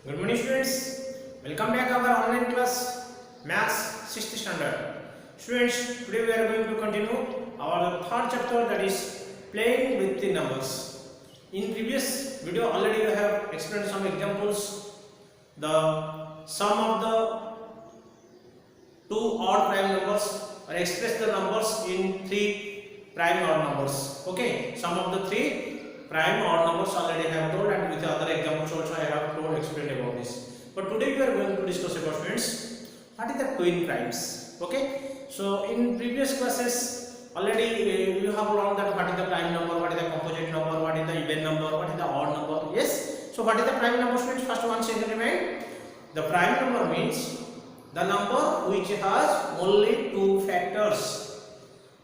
Good morning students. Welcome back our online class Maths 6th standard. Students, today we are going to continue our third chapter, that is playing with the numbers. In previous video already we have explained some examples. The sum of the two odd prime numbers, or express the numbers in three prime odd numbers. Okay, sum of the three prime odd numbers already I have told, and with the other examples also I have told, explained about this. But today we are going to discuss about, students, what is the twin primes. Okay, so in previous classes already you have learned that what is the prime number, what is the composite number, what is the even number, what is the odd number. Yes, so what is the prime number, students? First one say remind. The prime number means the number which has only two factors,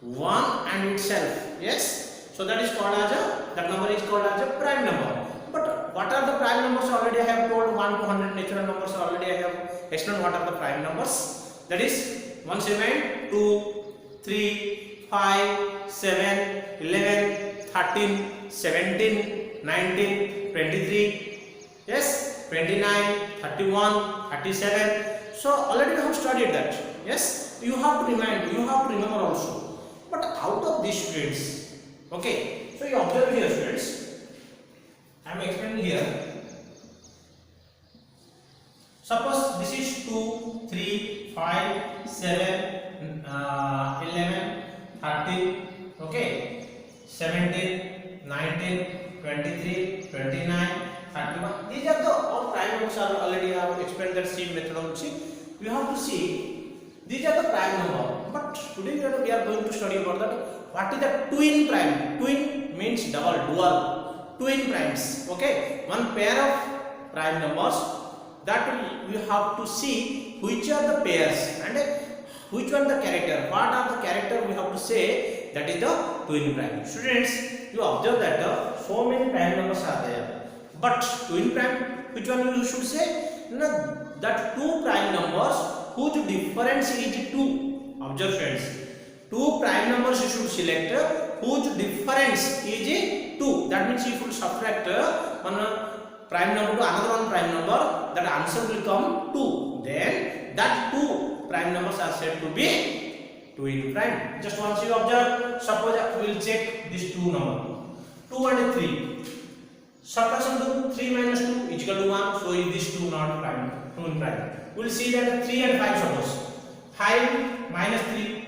one and itself. Yes, so that is called as that number is called as a prime number. But what are the prime numbers? Already I have told 1 to 100 natural numbers. Already I have explained what are the prime numbers. That is 1, 7, 2, 3, 5, 7, 11, 13, 17, 19, 23. Yes, 29, 31, 37. So already we have studied that. Yes, you have to remind, you have to remember also. But out of these, students, okay, so you observe here, students, I am explaining here. Suppose this is 2, 3, 5, 7, 11, 13, okay, 17, 19, 23, 29, 31. These are the all prime numbers. Are already I have explained that same methodology. We have to see these are the prime number. But today we are going to study about that. What is the twin prime? Twin means double, dual, twin primes. Okay, one pair of prime numbers that we have to see which are the pairs and which one the character. What are the character we have to say that is the twin prime. Students, you observe that so many prime numbers are there, but twin prime, which one you should say? No, that two prime numbers whose difference is 2. Observe, friends, two prime numbers you should select whose difference is 2. That means you should subtract one prime number to another one prime number, that answer will come 2. Then that two prime numbers are said to be twin prime. Just once you observe, suppose we will check these two numbers, 2 and 3. Subtraction to 3 minus 2 is equal to 1. So these two not prime, twin prime. We will see that 3 and 5, suppose 5 minus 3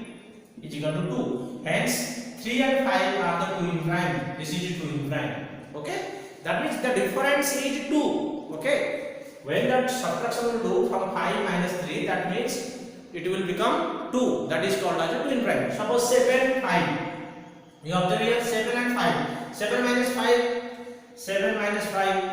is equal to 2. Hence 3 and 5 are the twin prime. This is twin prime. Okay, that means the difference is 2. Okay, when that subtraction will do from 5 minus 3, that means it will become 2. That is called as a twin prime. Suppose 7, 5. You observe here 7 and 5. 7 minus 5. 7 minus 5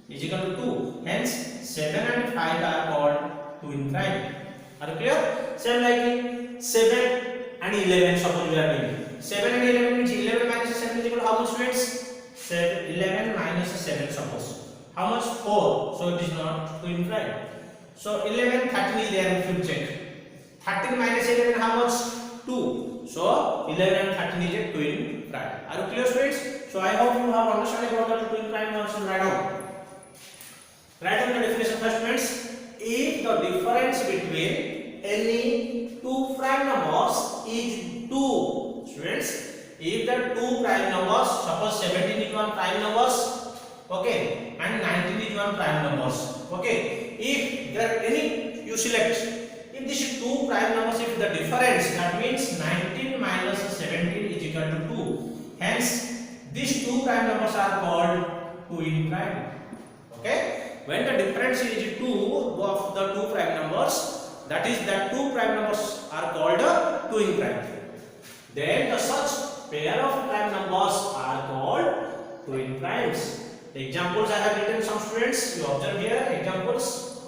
is equal to 2. Hence 7 and 5 are called twin prime. Are you clear? Same like 7 and 11. Suppose we are doing 7 and 11 means 11 minus 7 is equal to how much, students? 11 minus 7, suppose. How much? 4. So it is not twin prime. So 11, 13 is there if you check. 13 minus 11 how much? 2. So 11 and 13 is a twin prime. Are you clear, students? So I hope you have understanding about the twin prime. Also write down. Write down the definition first, friends. If the difference between any two prime numbers is 2, students, if the two prime numbers, suppose 17 is one prime numbers, okay, and 19 is one prime numbers, okay, if there are any, you select, if this is two prime numbers, if the difference, that means 19 minus 17 is equal to 2. Hence these two prime numbers are called twin prime. Okay, when the difference is 2 of the two prime numbers, that is that two prime numbers are called twin prime. Then the such pair of prime numbers are called twin primes. The examples I have written, some students, you observe here examples.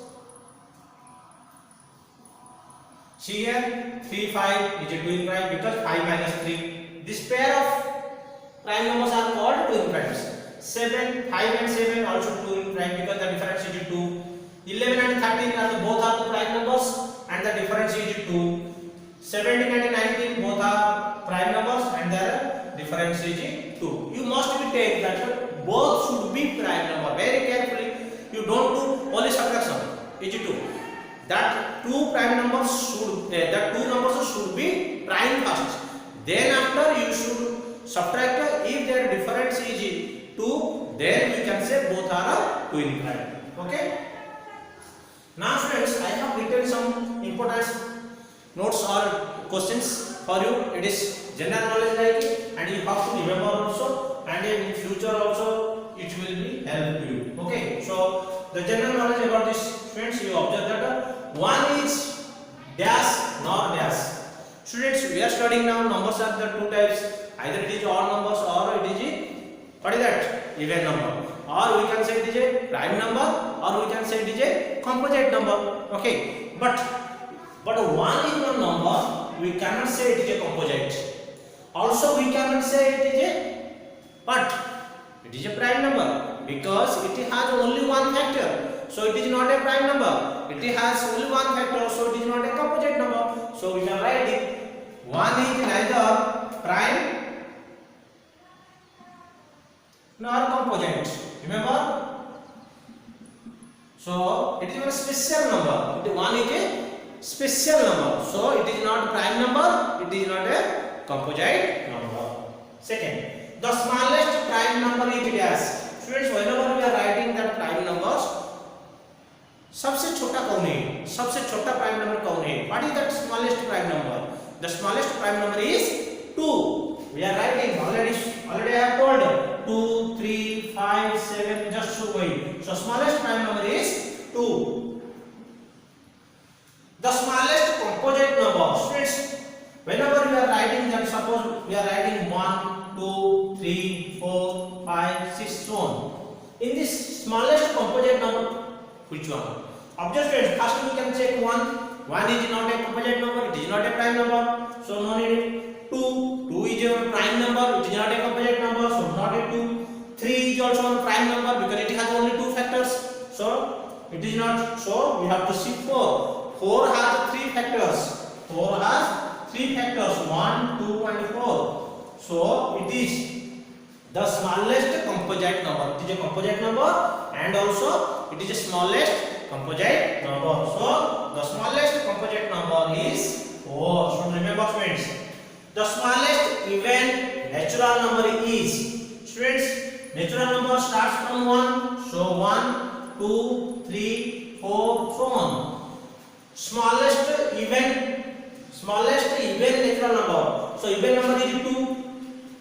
See here 3, 5 is a twin prime because 5 minus 3. This pair of prime numbers are called twin primes. 7, 5 and 7 also twin prime because the difference is 2. 11 and 13 are both are the prime numbers and the difference is 2. 17 and 19 both are prime numbers and their difference is 2. You must be take that both should be prime number. Very carefully, you don't do is 2. That two numbers should be prime first. Then after you should subtract. If their difference is 2, then we can say both are twin prime. Okay. Now students, I have written some important notes or questions for you. It is general knowledge like it, and you have to remember also, and in future also it will be help you. Okay. So the general knowledge about this, students, you observe that one is dash nor dash. Students, we are studying now numbers are the two types. Either it is odd numbers or it is what is that? Even number. Or we can say it is a prime number, or we can say it is a composite number. Okay. But one is one number, we cannot say it is a composite. Also we cannot say it is a prime number, because it has only one factor. So it is not a prime number. It has only one factor, so it is not a composite number. So we can write it. One is neither prime nor composite. Remember? So it is a special number. One is a special number. So it is not prime number. It is not a composite number. Second, the smallest prime number is dash. Students, whenever we are writing that prime numbers, सबसे छोटा कौन है? सबसे छोटा prime number कौन है? What is that smallest prime number? The smallest prime number is 2. We are writing already I have told 2, 3, 5, 7, just so going. So smallest prime number is 2. The smallest composite number. Students, whenever we are writing that, suppose we are writing 1, 2, 3, 4, 5, 6, so on. In this smallest composite number, which one? Observe students, first we can check 1. 1 is not a composite number, it is not a prime number, so no need. 2 is a prime number, it is not a composite number, so not a 2. 3 is also a prime number because it has only 2 factors, so it is not. So we have to see 4. 4 has 3 factors. 4 has 3 factors, 1, 2 and 4. So it is the smallest composite number. It is a composite number, and also it is the smallest composite number. So the smallest composite number is 4. So remember students, the smallest even natural number is, students, natural number starts from 1. So 1, 2, 3, 4, so on. Smallest even natural number. So even number is 2.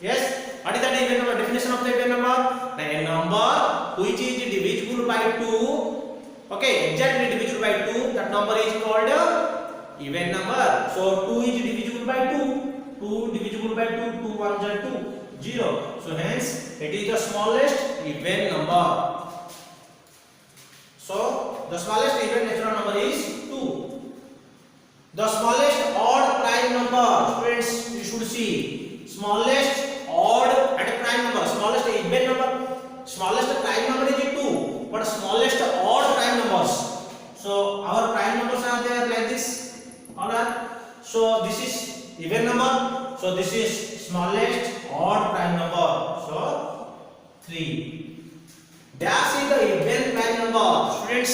Yes. What is that even number? Definition of the even number? A number which is divisible by 2. Okay, exactly divisible by 2. That number is called even number. So 2 is divisible by 2. 2 divisible by 2. 2 1s are 2. 0. So hence it is the smallest even number. So the smallest even natural number is 2. The smallest odd prime number. Students, you should see smallest odd and prime number. Smallest even number, smallest prime number is 2, but smallest odd prime numbers. So our prime numbers are there like this. Alright. So this is even number. So this is smallest odd prime number. So 3. Dash is the even prime number. Students,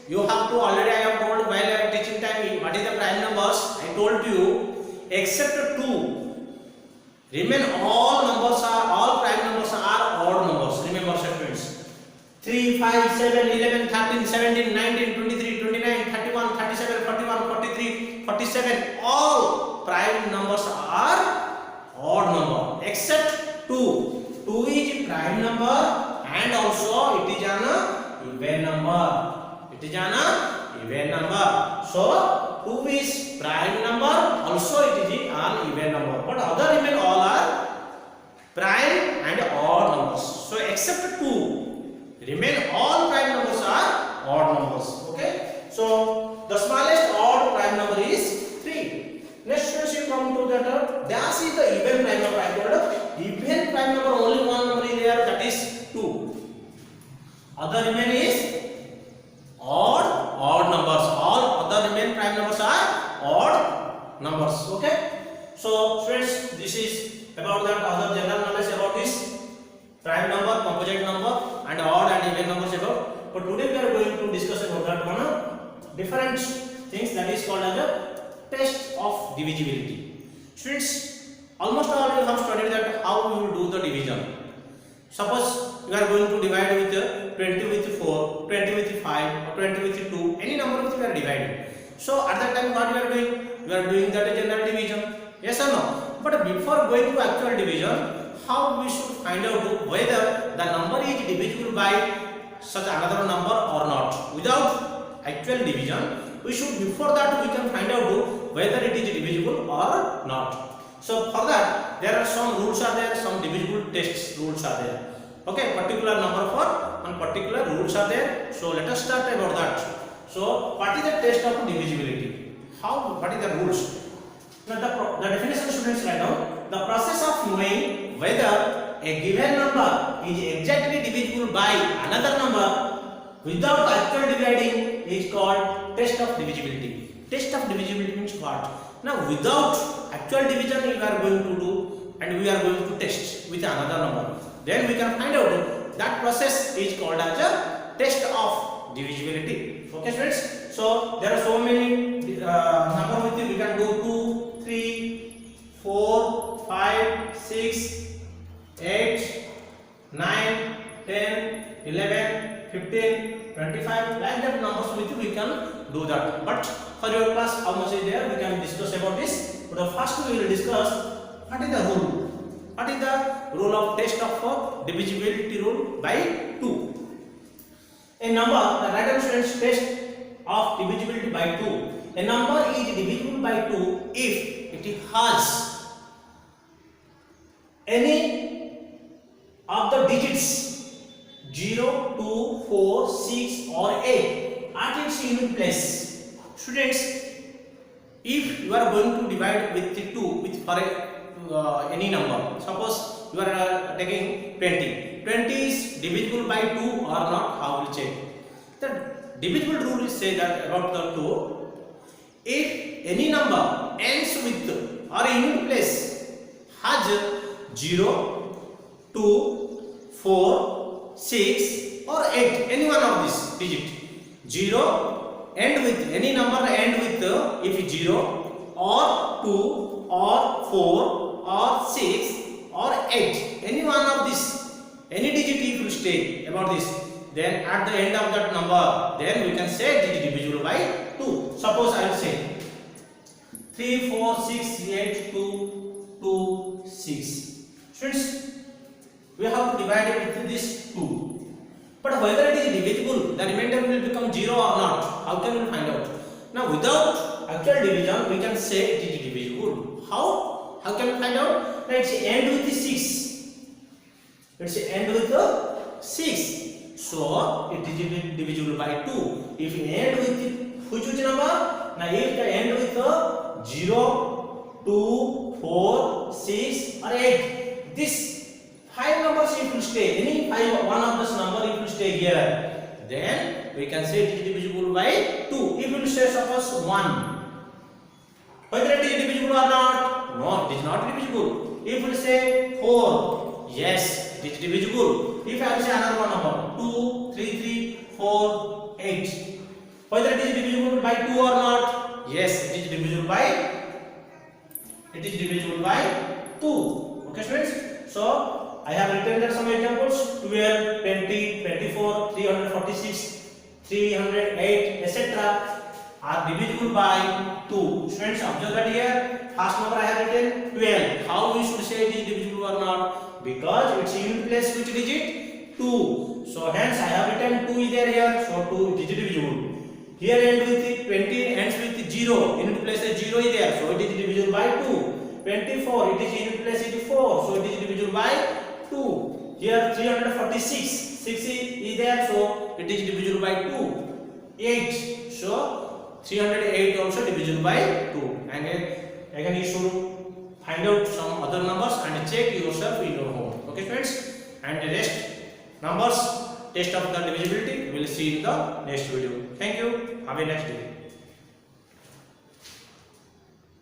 you have to already I have told while I am teaching time what is the prime numbers. I told you except 2. Remain all prime numbers are odd numbers. Remember students. 3, 5, 7, 11, 13, 17, 19, 23, 29, 31, 37, 41, 43, 47. All prime numbers are odd number except 2. 2 is prime number and also it is an even number. It is an even number. So 2 is prime number, also it is an even number. But other remain all are prime and odd numbers. So except 2, remain all prime numbers are odd numbers. Okay. So the smallest odd prime number is 3. Next question you come to that dash is the even prime number. I told even prime number only one number is there, that is 2. Other remain is odd numbers. All other remain prime numbers are odd numbers. Okay. So friends, this is about that other general knowledge about this prime number, composite number and odd and even numbers about. But today we are going to discuss about that one different things that is called as a test of divisibility. Students, almost all you have studied that how we will do the division. Suppose you are going to divide with 20 with 4, 20 with 5 or 20 with 2, any number which we are dividing. So at that time what you are doing? You are doing that general division. Yes or no? But before going to actual division, how we should find out whether the number is divisible by such another number or not? Without actual division, we should, before that we can find out whether it is divisible or not. So for that there are some rules are there, some divisible tests rules are there. Okay, particular number for and particular rules are there. So let us start about that. So what is the test of divisibility? How? What is the rules? Now the definition, students, write down. The process of knowing whether a given number is exactly divisible by another number without actual dividing is called test of divisibility. Test of divisibility means what? Now without actual division we are going to do and we are going to test with another number. Then we can find out that process is called as a test of divisibility. Okay, students. So there are so many number with we can do 2, 3, 4, 5, 6, 8, 9, 10, 11, 15, 25, like that numbers with we can do that. But for your class, how much is there? We can discuss about this. But first we will discuss what is the rule. What is the rule of test of divisibility rule by 2? A number, the right students, test of divisibility by 2. A number is divisible by 2 if it has any of the digits 0, 2, 4, 6 or 8 at its unit place. Students, if you are going to divide with 2 with for any number, suppose you are taking 20. 20 is divisible by 2 or not, how will check? The divisible rule is say that about the 2, if any number ends with or unit place has 0, 2, 4, 6 or 8, any one of this digit. 0 end with any number end with if 0 or 2 or 4 or 6 or 8, any one of this, any digit if you stay about this, then at the end of that number, then we can say it is divisible by 2. Suppose I will say 3, 4, 6, 8, 2, 2, 6. Students, we have to divide it with this 2. But whether it is divisible, the remainder will become 0 or not. How can we find out? Now without actual division, we can say it is divisible. How? How can we find out? Let's end with the 6. Let's end with the 6. So it is divisible by 2. If you end with which number? Now if you end with 0, 2, 4, 6 or 8, this 5 numbers if you stay, any 5 one of this number if you stay here, then we can say it is divisible by 2. If you say suppose 1, whether it is divisible or not? No, it is not divisible. If we say 4, yes, it is divisible. If I say another one number 2, 3, 3, 4, 8, whether it is divisible by 2 or not? Yes, it is divisible by 2. Okay, students. So I have written there some examples: 12, 20, 24, 346, 308, etc. are divisible by 2. Students, observe that here. First number I have written 12. How we should say it is divisible or not? Because its unit place which digit? 2. So hence I have written 2 is there here. So 2 is divisible. Here end with 20 ends with 0. Unit place is 0 is there. So it is divisible by 2. 24, it is unit place is 4. So it is divisible by 2. Here 346, 6 is there. So it is divisible by 2. 8. So 308 also divisible by 2. And again you should find out some other numbers and check yourself in your home. Okay, friends? And the rest numbers, test of the divisibility, we will see in the next video. Thank you. Have a nice day.